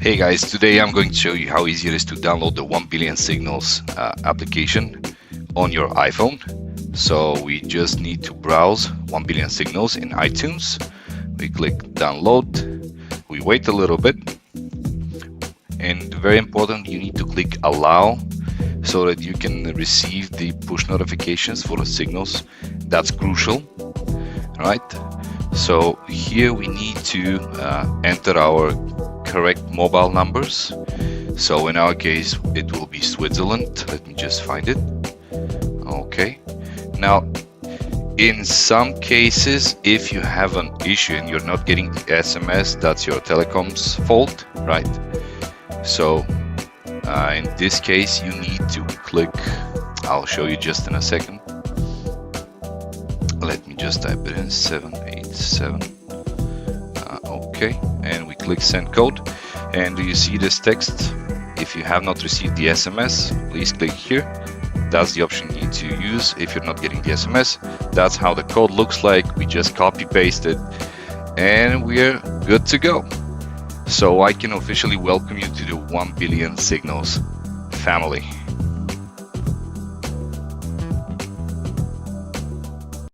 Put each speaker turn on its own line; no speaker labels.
Hey guys, today I'm going to show you how easy it is to download the 1 billion signals application on your iPhone. So we just need to browse 1 billion signals in iTunes. We click download, we wait a little bit, and very important, you need to click allow so that you can receive the push notifications for the signals. That's crucial, right? So here we need to enter our correct mobile numbers. So in our case it will be Switzerland. Let me just find it. Okay, now in some cases, if you have an issue and you're not getting the SMS, that's your telecom's fault, right? So in this case you need to click, I'll show you just in a second. Let me just type it in 787. Okay, and we click send code. And do you see this text? If you have not received the SMS, please click here. That's the option you need to use if you're not getting the SMS. That's how the code looks like. We just copy paste it and we're good to go. So I can officially welcome you to the 1 billion signals family.